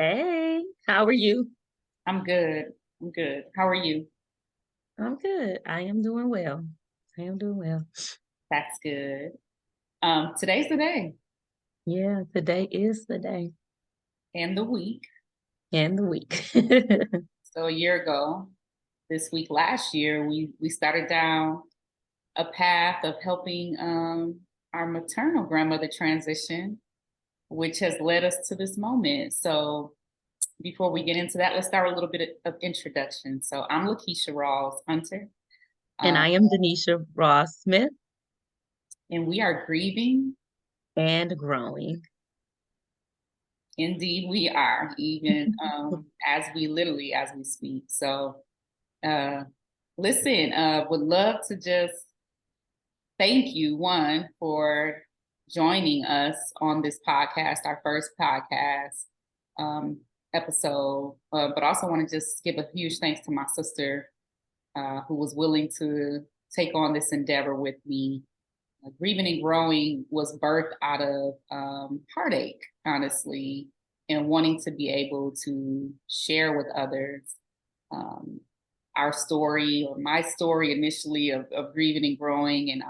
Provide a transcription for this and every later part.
Hey, how are you? I'm good. I'm good. How are you? I'm good. I am doing well. I am doing well. That's good. Today's the day Yeah, today is the day and the week. and the week. So a year ago, this week last year, we started down a path of helping our maternal grandmother transition, which has led us to this moment. So before we get into that, let's start with a little bit of introduction. So I'm LaKesha Rawls Hunter, And um, I am DeNesha Ross Smith and we are grieving. and growing. Indeed, we are, even as we speak. So, uh, listen, would love to just thank you, one, for joining us on this podcast, our first podcast um, episode, but also want to just give a huge thanks to my sister who was willing to take on this endeavor with me. Grieving and Growing was birthed out of heartache, honestly, and wanting to be able to share with others um, our story or my story initially of grieving and growing. And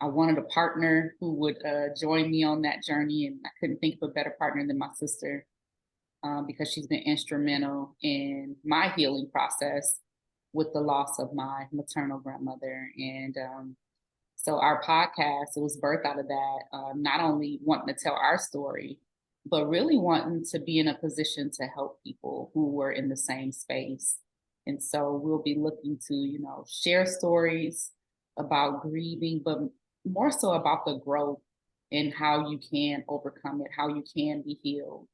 I wanted a partner who would join me on that journey. And I couldn't think of a better partner than my sister because she's been instrumental in my healing process with the loss of my maternal grandmother. And so our podcast, it was birthed out of that, not only wanting to tell our story, but really wanting to be in a position to help people who were in the same space. And so we'll be looking to, share stories about grieving, but more so about the growth and how you can overcome it, how you can be healed.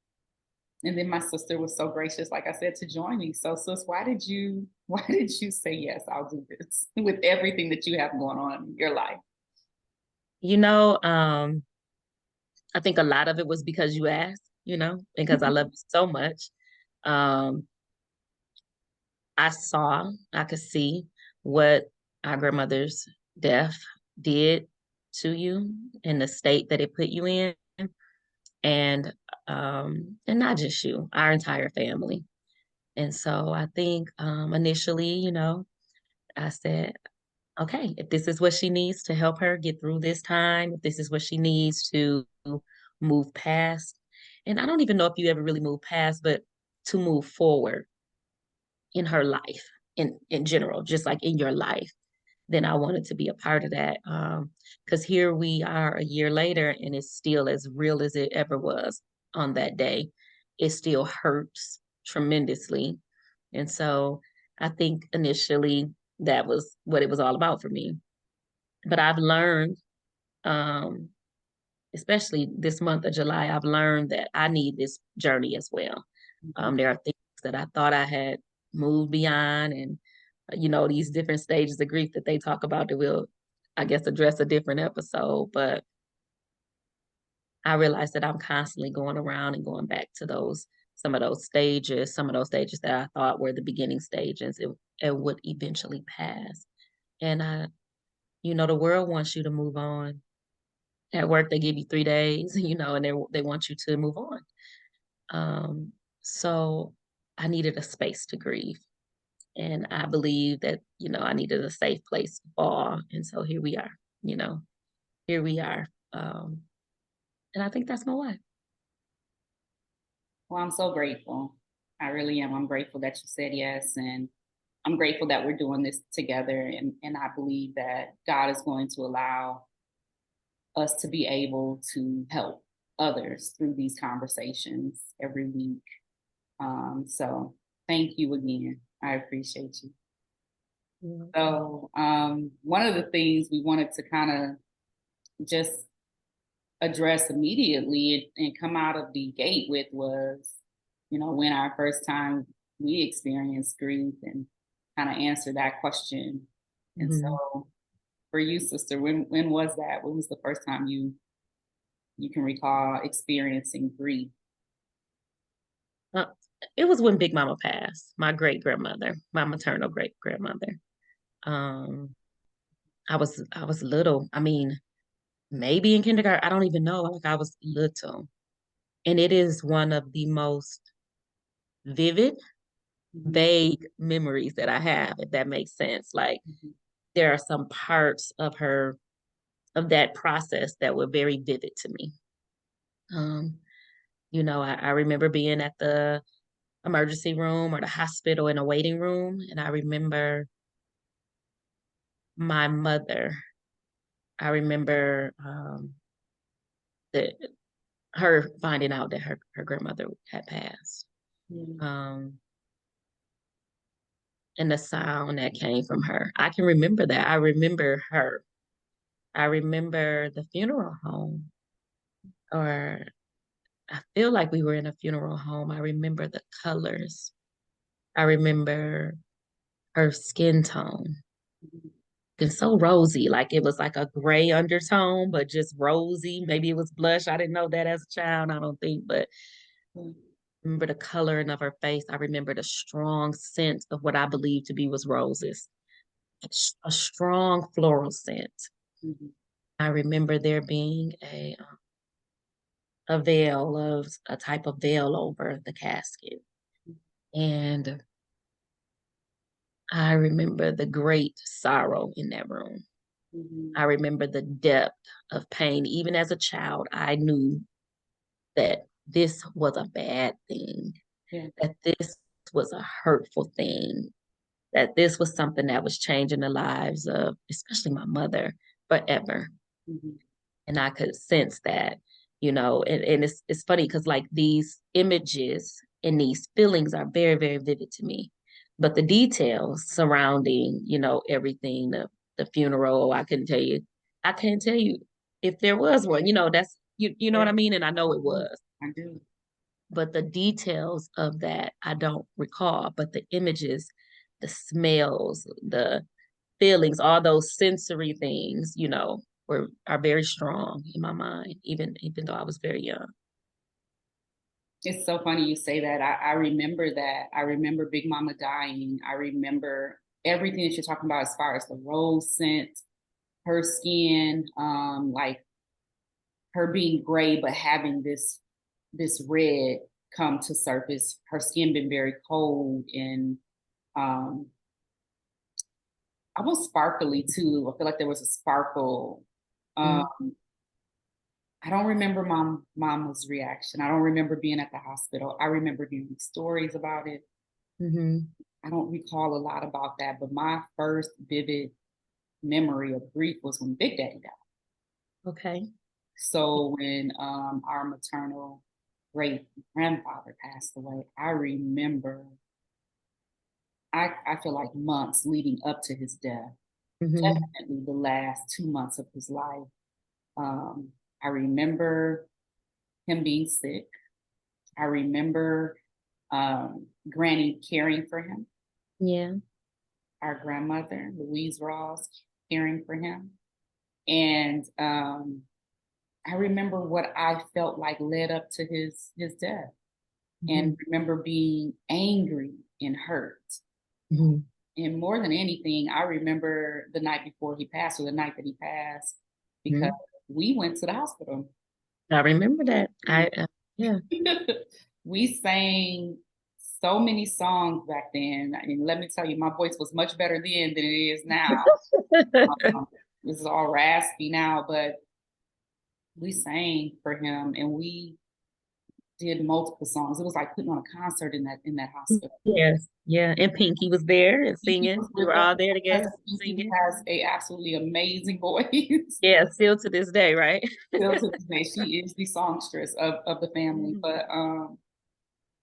And then my sister was so gracious, like I said, to join me. So, sis, why did you say yes? I'll do this with everything that you have going on in your life. You know, I think a lot of it was because you asked, because I love you so much. Um, I could see what our grandmother's death did to you and the state that it put you in. And not just you, our entire family. And so I think initially, I said, okay, if this is what she needs to help her get through this time, if this is what she needs to move past, and I don't even know if you ever really move past, but to move forward in her life in general, just like in your life, then I wanted to be a part of that. Because here we are a year later, and it's still as real as it ever was on that day. It still hurts tremendously. And so I think initially that was what it was all about for me. But I've learned, um, especially this month of July, I've learned that I need this journey as well. Mhm. There are things that I thought I had moved beyond, and these different stages of grief that they talk about that we'll, I guess, address a different episode. But I realized that I'm constantly going around and going back to some of those stages that I thought were the beginning stages and would eventually pass. And the world wants you to move on. At work, they give you 3 days, and they want you to move on. Um, so I needed a space to grieve. And I believe that, I needed a safe place to fall. And so here we are, you know, here we are. And I think that's my why. Well, I'm so grateful. I really am. I'm grateful that you said yes. And I'm grateful that we're doing this together. And I believe that God is going to allow us to be able to help others through these conversations every week. So thank you again. I appreciate you. Mhm. So, one of the things we wanted to kind of just address immediately and come out of the gate with was, when our first time we experienced grief and kind of answer that question. And Mhm. so for you, sister, when was that? When was the first time you can recall experiencing grief? Uh, it was when Big Mama passed, my great grandmother, my maternal great grandmother. Um, I was little. I mean, maybe in kindergarten. I don't even know. Like I was little, and it is one of the most vivid, Mhm. vague memories that I have, if that makes sense. Like Mhm. there are some parts of her of that process that were very vivid to me. Um, I remember being at the emergency room or the hospital in a waiting room, and I remember my mother. I remember the her finding out that her grandmother had passed. Mhm. Um, and the sound that came from her. I can remember that. I remember her. I remember the funeral home, or I feel like we were in a funeral home. I remember the colors. I remember her skin tone. Mhm. It's so rosy, like it was like a gray undertone, but just rosy. Maybe it was blush. I didn't know that as a child, I don't think, but Mhm. I remember the coloring of her face. I remember the strong scent of what I believe to be was roses, a strong floral scent. Mhm. I remember there being a veil of a type of veil over the casket. And I remember the great sorrow in that room. Mhm. I remember the depth of pain. Even as a child, I knew that this was a bad thing, Yeah. that this was a hurtful thing, that this was something that was changing the lives of, especially my mother, forever. Mhm. And I could sense that, and it's funny because like these images and these feelings are very, very vivid to me. But the details surrounding, everything, the funeral, I can't tell you if there was one, that's you know Yeah. what I mean? And I know I it do. was. I do. But the details of that I don't recall. But the images, the smells, the feelings, all those sensory things, are very strong in my mind, even though I was very young. It's so funny you say that. I remember that. I remember Big Mama dying. I remember everything that you're talking about as far as the rose scent, her skin, like her being gray but having this red come to surface. Her skin been very cold and um almost sparkly too. I feel like there was a sparkle. Um, Mm-hmm. I don't remember mama's reaction. I don't remember being at the hospital. I remember hearing stories about it. Mm-hmm. I don't recall a lot about that, but my first vivid memory of grief was when Big Daddy died. Okay. So when our maternal great grandfather passed away, I remember, I feel like months leading up to his death, Mm-hmm. definitely the last 2 months of his life. Um, I remember him being sick. I remember Granny caring for him, Yeah. our grandmother, Louise Rawls, caring for him. And I remember what I felt like led up to his death, Mm-hmm. and remember being angry and hurt. Mm-hmm. And more than anything, I remember the night before he passed, or the night that he passed, because Mm-hmm. we went to the hospital. I remember that. Yeah. We sang so many songs back then. And let me tell you, my voice was much better then than it is now. Um, this is all raspy now, but we sang for him and we did multiple songs. It was like putting on a concert in that hospital. Yes. Yeah. And Pinky was there and Pinky singing. was We with were us. all there My together cousin Pinky singing. has a absolutely amazing voice. Yeah, still to this day, right? Still to this day, she is the songstress of the family. Mhm. But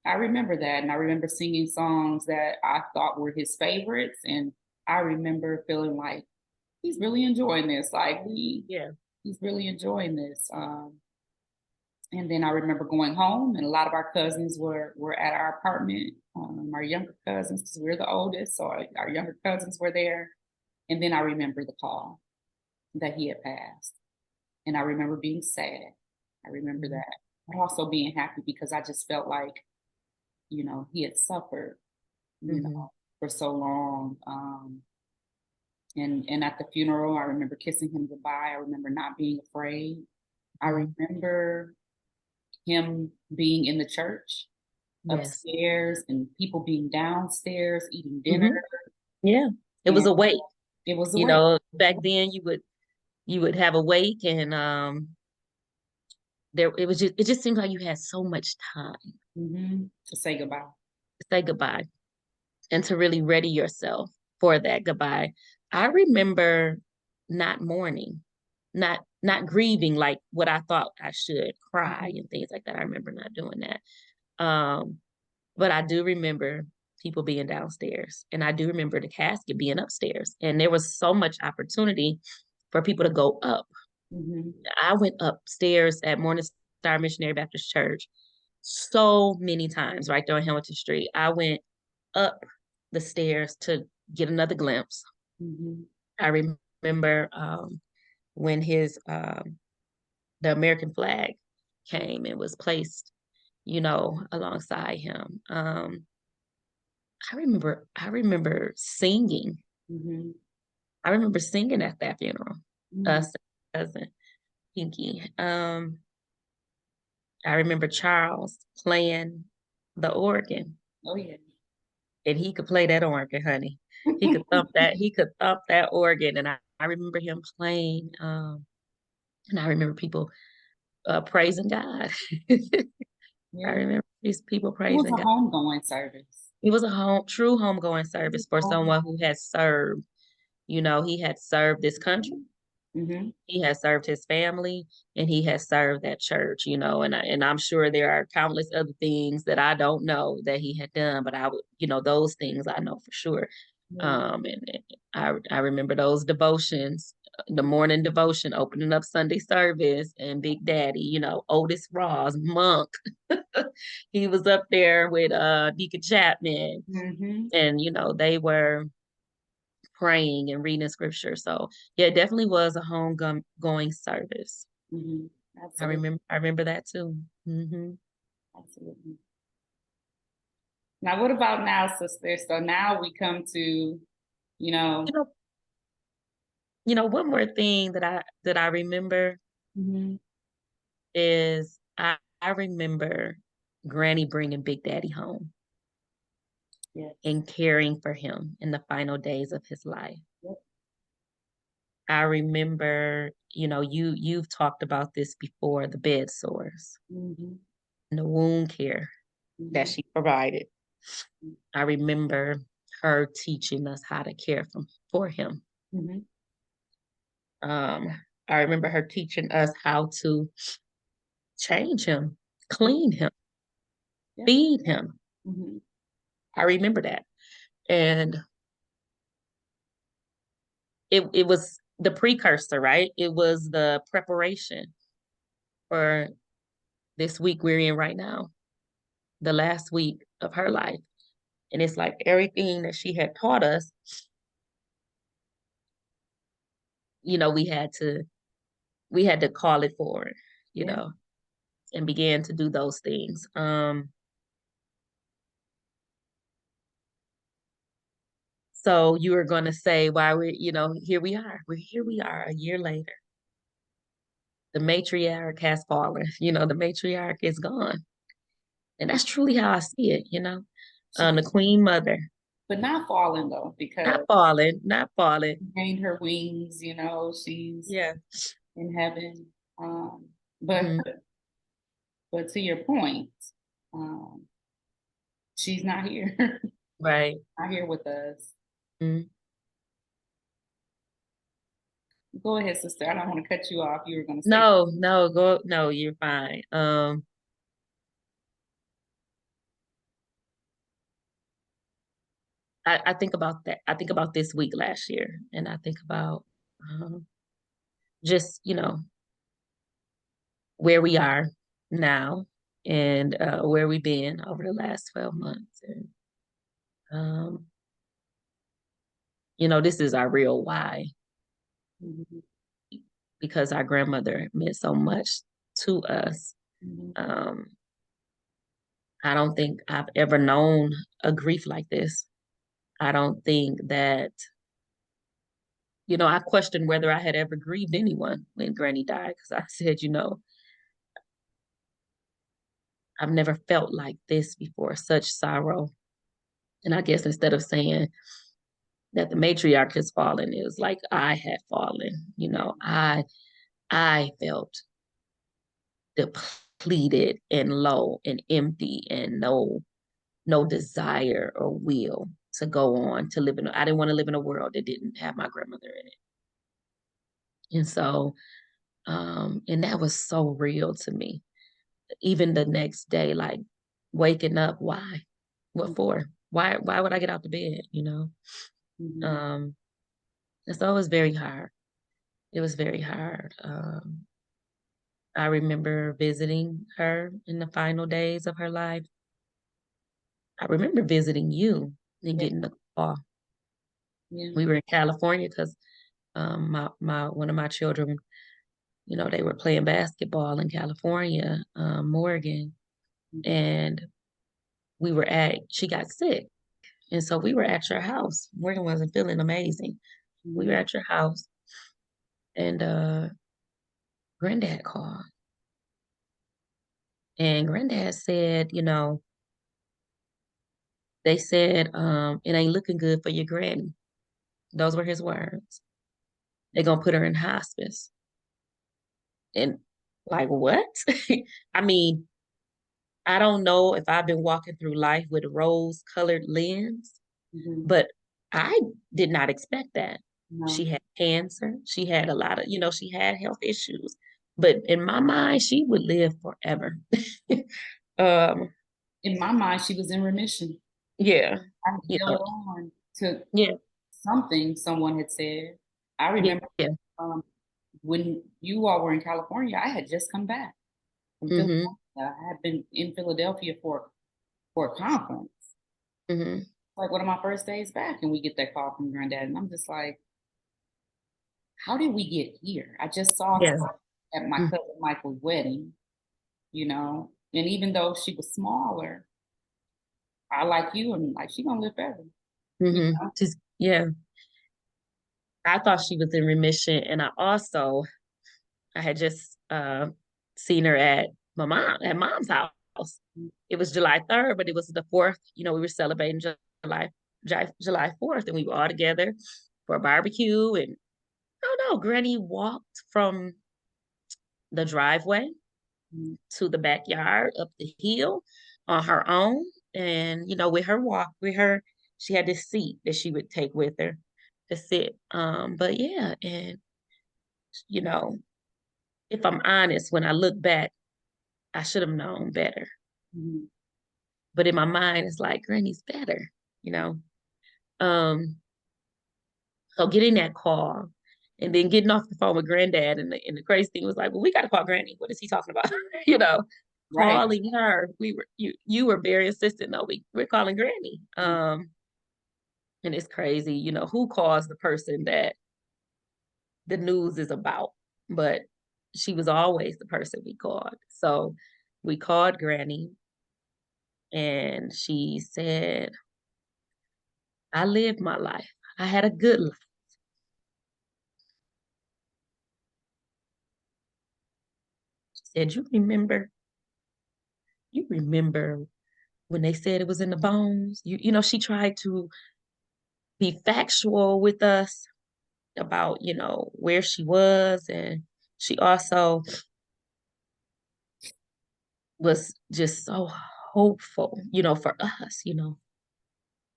I remember that, and I remember singing songs that I thought were his favorites, and I remember feeling like he's really enjoying this. Like Yeah. he's really enjoying this. And then I remember going home, and a lot of our cousins were at our apartment. Our younger cousins, because we're the oldest, so our younger cousins were there. And then I remember the call that he had passed, and I remember being sad. I remember Mhm. that, but also being happy because I just felt like he had suffered Mhm. for so long. And at the funeral, I remember kissing him goodbye. I remember not being afraid. I Mhm. remember him being in the church. Yes. upstairs and people being downstairs eating dinner. Hmm. Yeah. It was And a wake. it was a You wait. know, back then you would have a wake, and it just seemed like you had so much time To say goodbye. to say goodbye and to really ready yourself for that goodbye. I remember not mourning, not grieving like what I thought I should, cry Mhm. and things like that. I remember not doing that. Um, but I do remember people being downstairs, and I do remember the casket being upstairs, and there was so much opportunity for people to go up. Mhm. I went upstairs at Morning Star Missionary Baptist Church so many times right there on Hamilton Street. I went up the stairs to get another glimpse. Mhm. I remember when the American flag came and was placed, alongside him. I remember singing. Mhm. I remember singing at that funeral. Mhm. Us, cousin Pinky. I remember Charles playing the organ, Oh yeah. and he could play that organ, honey. He could thump that. He could thump that organ, and I remember him playing. And I remember people praising God. I Yeah. remember these people It was praising a God. homegoing service. It was a true homegoing service for Home. someone who had served. He had served this country. Mhm. He has served his family, and he has served that church, and I'm sure there are countless other things that I don't know that he had done, but I would, those things I know for sure. Yeah. And I remember those devotions, the morning devotion, opening up Sunday service, and Big Daddy, Otis Ross, Monk. He was up there with Deacon Chapman, Mhm. and they were praying and reading scripture. So yeah, it definitely was a going service. Mhm. I Absolutely. remember I remember that too. Hmm. Absolutely. Now, what about now, sister? So now we come to, you You know, know, one more thing that I remember mhm. is I remember Granny bringing Big Daddy home Yes. and caring for him in the final days of his life. Yep. I remember, you've talked about this before, the bed sores Mhm. and the wound care that Mhm. she provided. I remember her teaching us how to care for him. Mhm. Um, I remember her teaching us how to change him, clean him, Yep. feed him. Mhm. I remember that. And it was the precursor, right? It was the preparation for this week we're in right now, the last week of her life. And it's like everything that she had taught us, we had to call it forward, you Yeah. know, and began to do those things. So you were going to say why here we are. Here we are a year later. The matriarch has fallen. The matriarch is gone. And that's truly how I see it. She, The queen mother, but not falling though, not because falling, not falling. she gained her wings. She's Yeah. in heaven. Um, but Hmm. but to your point, um, she's not here. Right. Not here with us. Mhm. Go ahead, sister. I don't want to cut you off. You were going to say. No, no, no, you're fine. I think about that. I think about this week last year, and I think about just, where we are now, and where we've been over the last 12 months. And, um, this is our real why, Mhm. because our grandmother meant so much to us. Mhm. Um, I don't think I've ever known a grief like this. I don't think that, I questioned whether I had ever grieved anyone when Granny died, because I said, I've never felt like this before, such sorrow. And I guess instead of saying that the matriarch has fallen, it was like I had fallen. I felt depleted and low and empty and no desire or will to go on to live in. I didn't want to live in a world that didn't have my grandmother in it. And so, and that was so real to me. Even the next day, like waking up, why? What for? Why would I get out the bed? Mm-hmm. Um, and so it was very hard. It was very hard. I remember visiting her in the final days of her life. I remember visiting you and Yeah, getting the call. yeah. We were in California because my one of my children, they were playing basketball in California, Morgan, Mm-hmm. and she got sick. And so we were at your house. Morgan wasn't feeling amazing. We were Mm-hmm. at your house and granddad called. And granddad said, they said, it ain't looking good for your granny. Those were his words. They're gonna put her in hospice. And like what? I mean, I don't know if I've been walking through life with a rose-colored lens, Mm-hmm. but I did not expect that. She No. had cancer. She had a lot of, she had health issues. But in my mind, she would live forever. um, In my mind, she was in remission. yeah, I you know, held on to yeah, something someone had said. I yeah, remember yeah. um, when you all were in California, I had just come back from Philadelphia. Mm-hmm, I had been in Philadelphia for a conference. mm-hmm. Like one of my first days back, and we get that call from Granddad, and I'm just like, how did we get here? I just saw Yeah. her at my cousin Michael's wedding, and even though she was smaller, I like you, and like she gonna live forever. You Mm-hmm. know? Yeah. I thought she was in remission, and I had just seen her at mom's house. It was July 3rd, but it was the 4th. We were celebrating July 4th, and we were all together for a barbecue. And I don't know, Granny walked from the driveway Mhm. to the backyard up the hill on her own. And, with her, she had this seat that she would take with her to sit. But yeah, and, you know, if I'm honest, when I look back, I should have known better. Mhm. But in my mind, it's like, Granny's better, you know? Um, so getting that call and then getting off the phone with granddad and the crazy thing was like, well, we got to call Granny. What is he talking about? you know, Right. calling her. You were very insistent though. We're calling Granny. And it's crazy, who calls the person that the news is about, but she was always the person we called. So we called Granny and she said, I lived my life. I had a good life. She said, you remember when they said it was in the bones? She tried to be factual with us about, where she was. And she also was just so hopeful, for us, And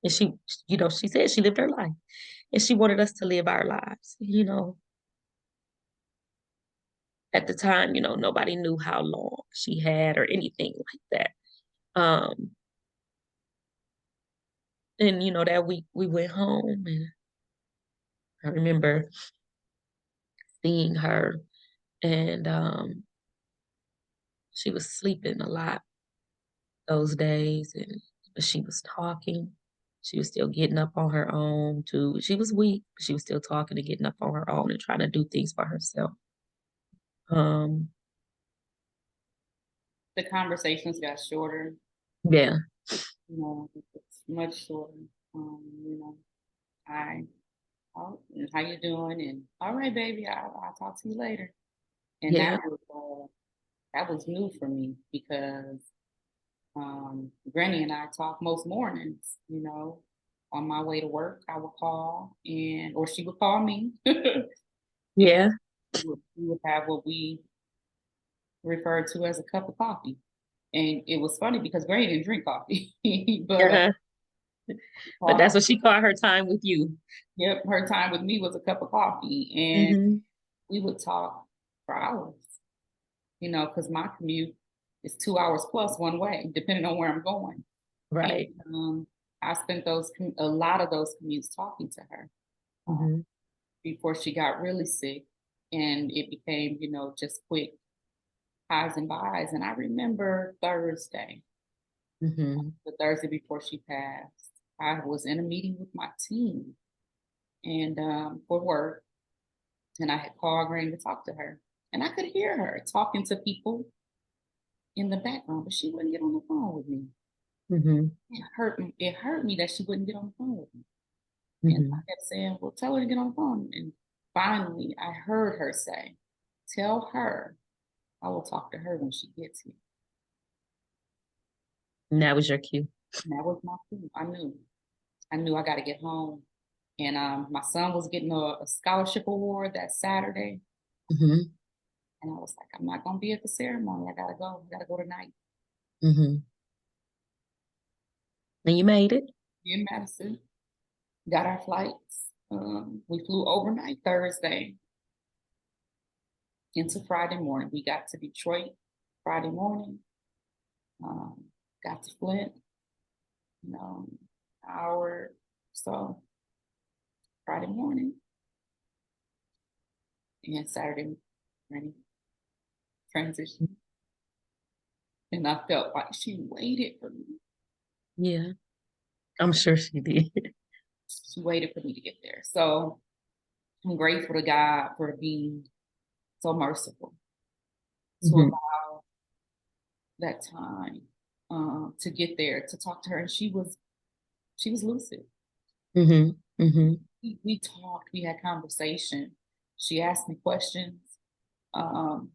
she said she lived her life and she wanted us to live our lives. At the time, nobody knew how long she had or anything like that. And that week we went home and I remember seeing her and she was sleeping a lot those days and but she was talking. She was still getting up on her own too. She was weak, but she was still talking and getting up on her own and trying to do things for herself. Um, The conversations got shorter. yeah, It's much shorter. I, how you doing? And all right, baby, I'll talk to you later. And yeah, that was new for me because Granny and I talk most mornings, you know. On my way to work, I would call or she would call me. And Yeah. we would have what we refer to as a cup of coffee. And it was funny because Granny didn't drink coffee, but Uh-huh. But called that's her, what she called her time with you. yep, her time with me was a cup of coffee. And Hmm. we would talk for hours, you know, because my commute is 2 hours plus one way, depending on where I'm going. And Right. I spent a lot of those commutes talking to her uh, Hmm. before she got really sick, and it became, you know, just quick highs and buys. And I remember Hmm. the Thursday before she passed, I was in a meeting with my team and for work, and I had called Granny to talk to her, and I could hear her talking to people in the background, but she wouldn't get on the phone with me. Hmm. It hurt me. It hurt me that she wouldn't get on the phone with me. And I Hmm. kept saying, well, tell her to get on the phone. And finally, I heard her say, tell her I will talk to her when she gets here. And that was your cue. And that was my clue. I knew I got to get home. And my son was getting a scholarship award that Saturday. Hmm. And I was like, I'm not going to be at the ceremony. I got to go. I got to go tonight. Hmm. And you made it. In Madison, got our flights. We flew overnight Thursday into Friday morning. We got to Detroit Friday morning, um, got to Flint, you know, hour so Friday morning, and Saturday morning transition. And I felt like she waited for me. Yeah, I'm sure she did. She waited for me to get there. So I'm grateful to God for being so merciful to Hmm. allow that time to get there to talk to her. And she was lucid. Hmm. Hmm. We talked, we had conversation. She asked me questions. Um,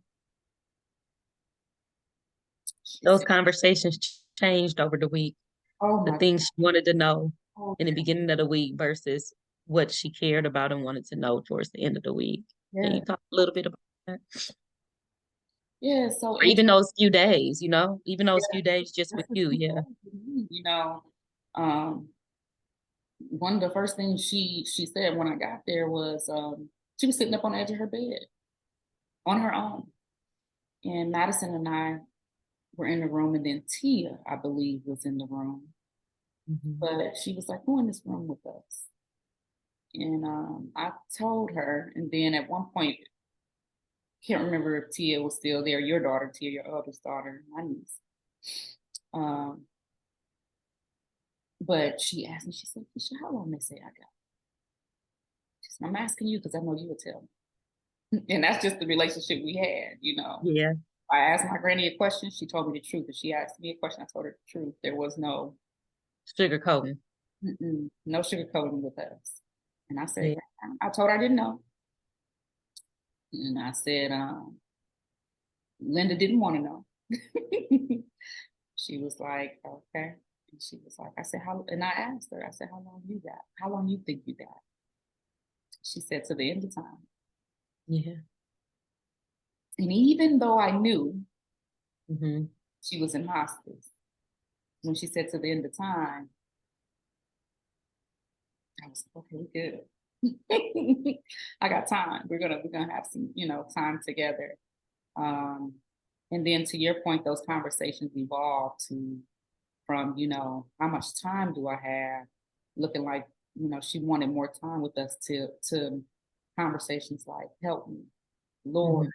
she Those said, conversations changed over the week. "Oh The my things she wanted to know God, in the beginning of the week versus what she cared about and wanted to know towards the end of the week. Can yeah, you talk a little bit about that? yeah." So Or even those few days, even yeah, those few days just with that's what you. she Yeah. said to me. You know, um, one of the first things she said when I got there was she was sitting up on the edge of her bed on her own, and Madison and I were in the room, and then Tia, I believe, was in the room. Hmm. But she was like, "Who in this room with us?" And I told her, and then at one point, can't remember if Tia was still there. Your daughter, Tia, your eldest daughter, my niece. Um, but she asked me, she said, "Keisha, how long they say I got?" She said, "I'm asking you because I know you would tell me." And that's just the relationship we had, you know. Yeah. I asked my granny a question, she told me the truth. If she asked me a question, I told her the truth. There was Sugarcoating. no sugarcoating with us. And I said, Yeah. I told her I didn't know. And I said, Linda didn't want to know. She was like, okay. And she was like, I said, how, and I asked her, I said, how long you got? How long you think you got? She said, to the end of time. Yeah. And even though I knew Hmm. she was in hospice, when she said to the end of time, I was like, okay, good. I got time. We're gonna have some, you know, time together. Um, and then to your point, those conversations evolved to from, you know, how much time do I have? Looking like, you know, she wanted more time with us to conversations like, help me, Lord, Hmm.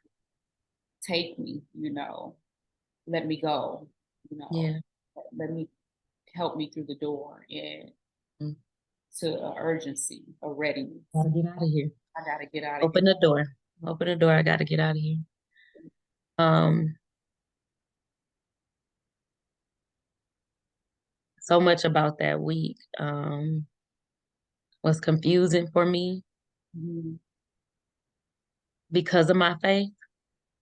take me, you know, let me go, you know, Yeah. let me help me through the door and Mm. to urgency, a readiness. Gotta get out of here. I gotta get out of here. Open the door. Open the door. I gotta get out of here. Um, so much about that week was confusing for me Mhm. because of my faith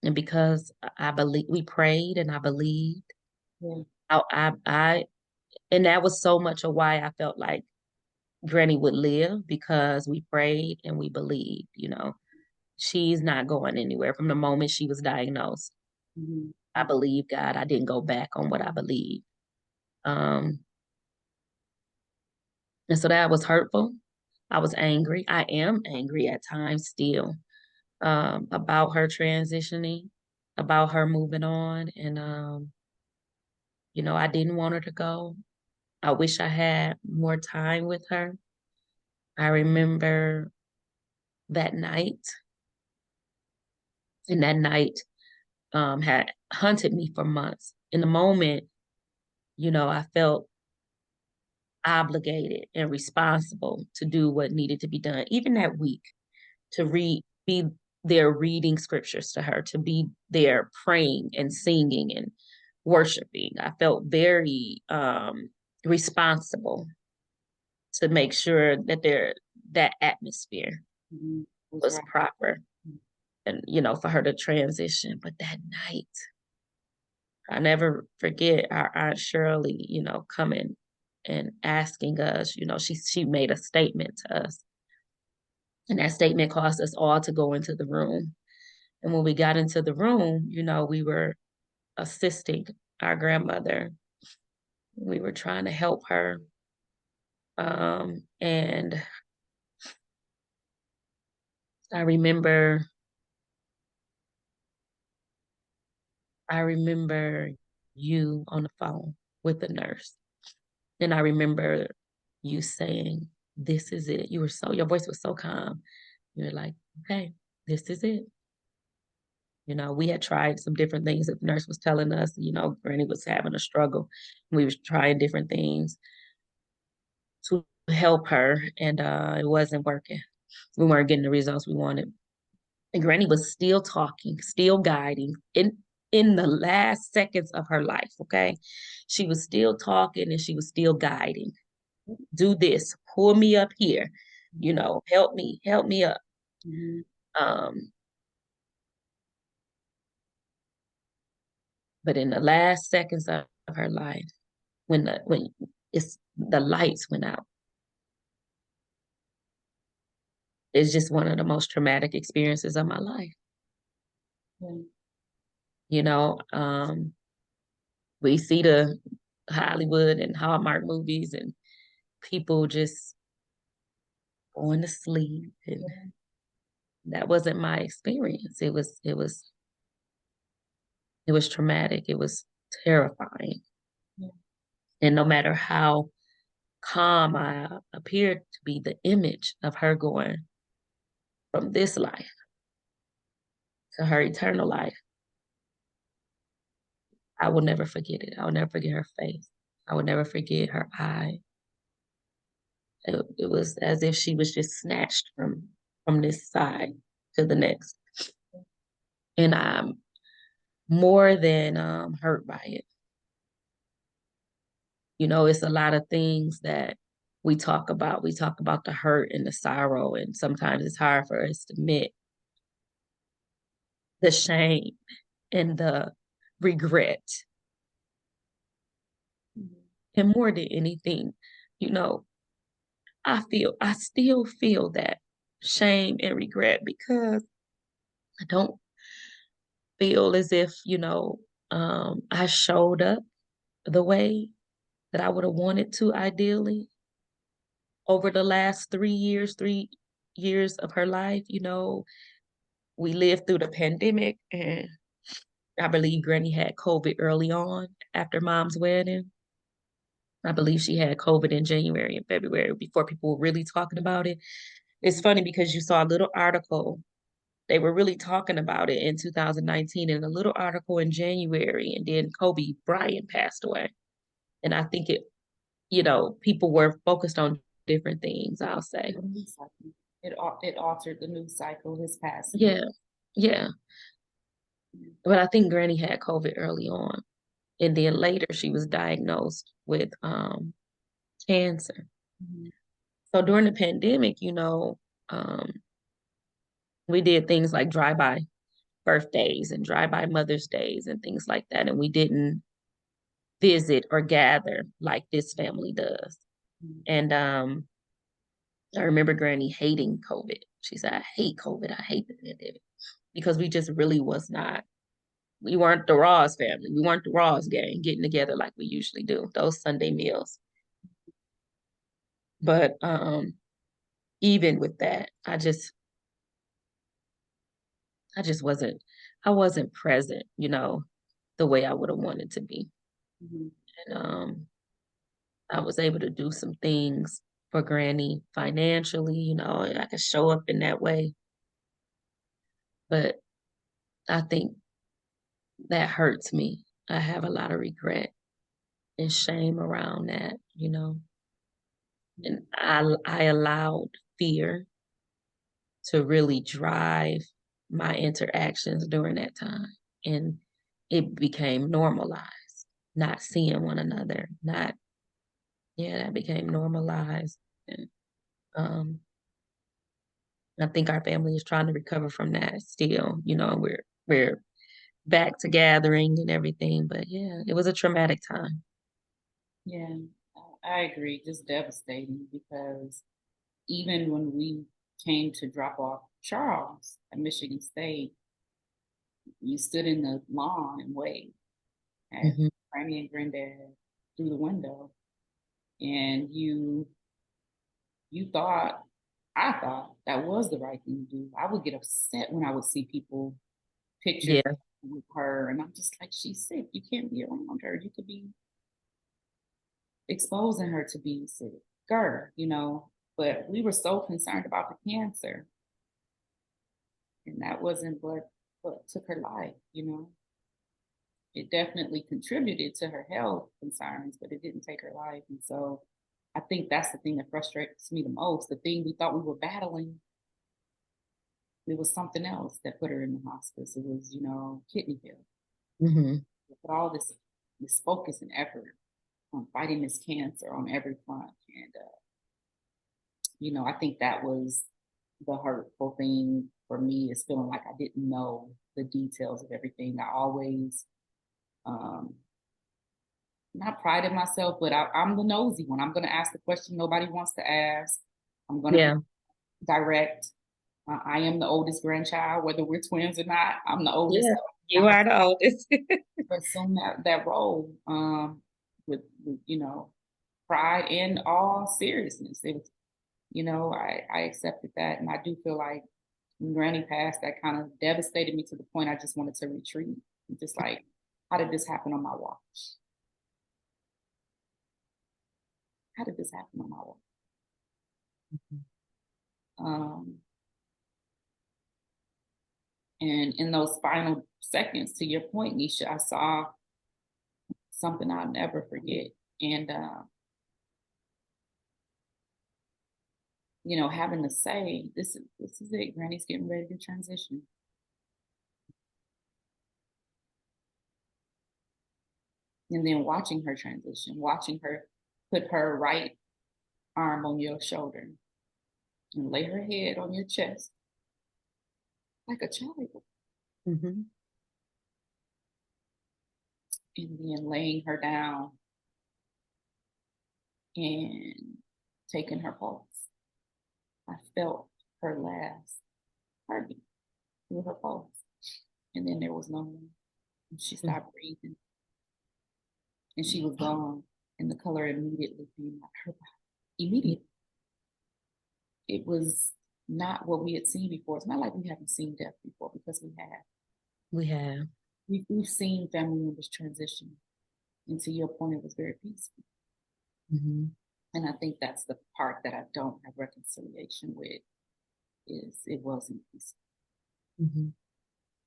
and because I believe we prayed and I believed. Yeah. I and that was so much of why I felt like Granny would live, because we prayed and we believed, she's not going anywhere from the moment she was diagnosed. Mhm. I believe God. I didn't go back on what I believed. Um, and so that was hurtful. I was angry. I am angry at times still, about her transitioning, about her moving on. And, I didn't want her to go. I wish I had more time with her. I remember that night, and that night had hunted me for months. In the moment, I felt obligated and responsible to do what needed to be done, even that week, to be there reading scriptures to her, to be there praying and singing and worshiping. I felt very responsible to make sure that that atmosphere Mhm. Was was right. proper, and for her to transition. But that night, I never forget our Aunt Shirley, coming and asking us, she made a statement to us. And that statement caused us all to go into the room. And when we got into the room, we were assisting our grandmother. We were trying to help her. And I remember, I remember you on the phone with the nurse. And I remember you saying, "This is it." Your voice was so calm. You were like, "Okay, this is it." We had tried some different things that the nurse was telling us, Granny was having a struggle. We was trying different things to help her, and it wasn't working. We weren't getting the results we wanted. And Granny was still talking, still guiding in the last seconds of her life, okay? She was still talking and she was still guiding. Do this, pull me up here, help me up. Mhm. Um, but in the last seconds of her life, when the lights went out, it's just one of the most traumatic experiences of my life. Yeah. You know, um, we see the Hollywood and Hallmark movies and people just going to sleep, and that wasn't my experience. It was traumatic. It was terrifying. Yeah. And no matter how calm I appeared to be, the image of her going from this life to her eternal life, I will never forget it. I will never forget her face. I will never forget her eye. It was as if she was just snatched from this side to the next. And I'm more than hurt by it. It's a lot of things that we talk about. We talk about the hurt and the sorrow, and sometimes it's hard for us to admit the shame and the regret. Mhm. And more than anything, you know, I still feel that shame and regret, because I don't feel as if, I showed up the way that I would have wanted to ideally over the last 3 years, 3 years of her life. We lived through the pandemic, and I believe Granny had COVID early on after mom's wedding. I believe she had COVID in January and February before people were really talking about it. It's funny because you saw a little article. They were really talking about it in 2019, and a little article in January, and then Kobe Bryant passed away. And I think people were focused on different things, I'll say. The news cycle. It altered the news cycle, his passing. Yeah, yeah. But I think Granny had COVID early on. And then later she was diagnosed with cancer. Mhm. So during the pandemic, we did things like drive-by birthdays and drive-by Mother's Days and things like that. And we didn't visit or gather like this family does. And I remember Granny hating COVID. She said, I hate COVID. I hate the pandemic. Because we just really was not, we weren't the Ross family. We weren't the Ross gang getting together like we usually do, those Sunday meals. But even with that, I wasn't present, the way I would have wanted to be. Mhm. And I was able to do some things for Granny financially, I could show up in that way. But I think that hurts me. I have a lot of regret and shame around that. And I allowed fear to really drive my interactions during that time. And it became normalized, not seeing one another, not, yeah, that became normalized. And um, I think our family is trying to recover from that still. We're back to gathering and everything, but yeah, it was a traumatic time. Yeah, I agree. Just devastating because even when we came to drop off Charles at Michigan State, you stood in the lawn and waved at Mhm. Granny and Granddad through the window, and you thought, I thought that was the right thing to do. I would get upset when I would see people pictures Yeah. with her, and I'm just like, she's sick. You can't be around her. You could be exposing her to being sick, But we were so concerned about the cancer, and that wasn't what took her life. It definitely contributed to her health concerns, but it didn't take her life. And so I think that's the thing that frustrates me the most. The thing we thought we were battling, it was something else that put her in the hospice. It was, kidney failure. Mhm. But all this focus and effort on fighting this cancer on every front. And I think that was the hurtful thing for me, is feeling like I didn't know the details of everything. I always um, not prided myself, but I'm the nosy one. I'm going to ask the question nobody wants to ask. I'm going to be Yeah. direct. I am the oldest grandchild, whether we're twins or not. I'm the oldest. Yeah. So You I are the oldest. assume that role with pride and all seriousness. I accepted that, and I do feel like when Granny passed, that kind of devastated me to the point I just wanted to retreat. Just like, how did this happen on my watch? How did this happen on my watch? Um, and in those final seconds, to your point, Nisha, I saw something I'll never forget. And having to say, this is it, Granny's getting ready to transition. And then watching her transition, watching her put her right arm on your shoulder and lay her head on your chest like a child, Mhm. and then laying her down and taking her pulse. I felt her last heartbeat through her pulse. And then there was no more. She Mhm. stopped breathing and she was gone. And the color immediately came out her body. Immediately. It was not what we had seen before. It's not like we haven't seen death before, because we have. We have. We've seen family members transition. And to your point, it was very peaceful. Mhm. And I think that's the part that I don't have reconciliation with, is it wasn't peaceful. Mhm.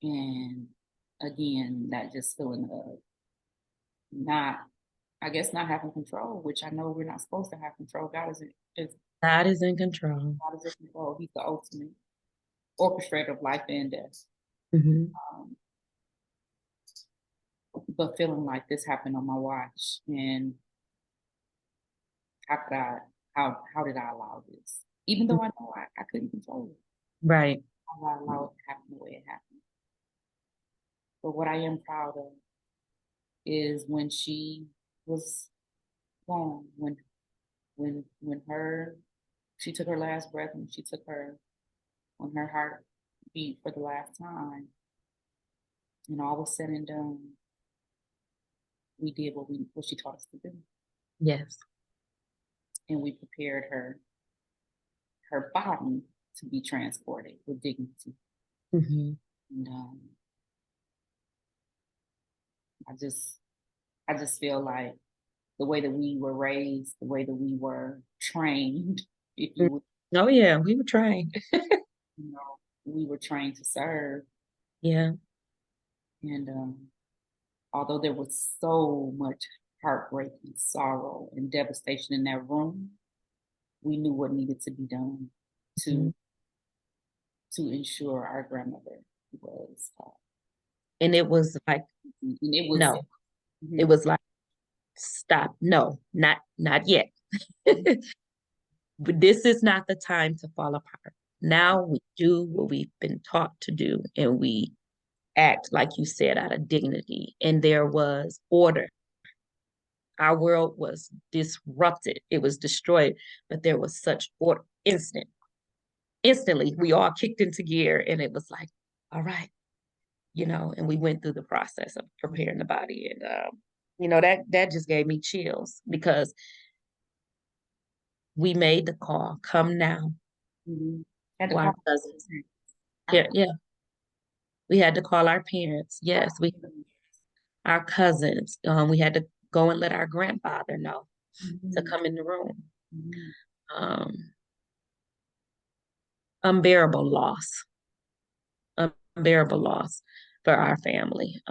And again, that just feeling of not, I guess, not having control, which I know we're not supposed to have control. God is in control. God is in control. He's the ultimate orchestrator of life and death. Mhm. Um, but feeling like this happened on my watch, and how could I, how did I allow this? Even though I know I couldn't control it, Right. how I allowed it to happen the way it happened. But what I am proud of is when she was gone when she took her last breath, and she took her when her heart beat for the last time, and all was said and done, we did what she taught us to do, Yes. and we prepared her body to be transported with dignity. Hmm. And I just feel like the way that we were raised, the way that we were trained, if you would, Oh yeah, we were trying. we were trained to serve. Yeah. And although there was so much heartbreak and sorrow and devastation in that room, we knew what needed to be done Mhm. to ensure our grandmother was. And it was like, And it was. no, it Mhm. was like, stop. No, not yet. But this is not the time to fall apart. Now we do what we've been taught to do, and we act, like you said, out of dignity. And there was order. Our world was disrupted, it was destroyed, but there was such order. Instantly, we all kicked into gear, and it was like, all right, and we went through the process of preparing the body. And, that just gave me chills because we made the call, come now, Mhm. Had to to our call cousins. our Yeah, yeah. We had to call our parents. Yes, we cousins. our cousins. We had to go and let our grandfather know to Mhm. come in the room. Mhm. Um, unbearable loss, unbearable loss for our family.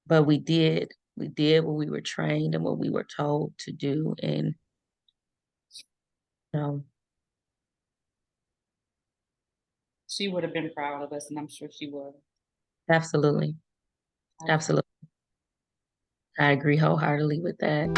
But we did what we were trained and what we were told to do, and you know, She would have been proud of us, and I'm sure she would. absolutely, absolutely, I agree wholeheartedly with that.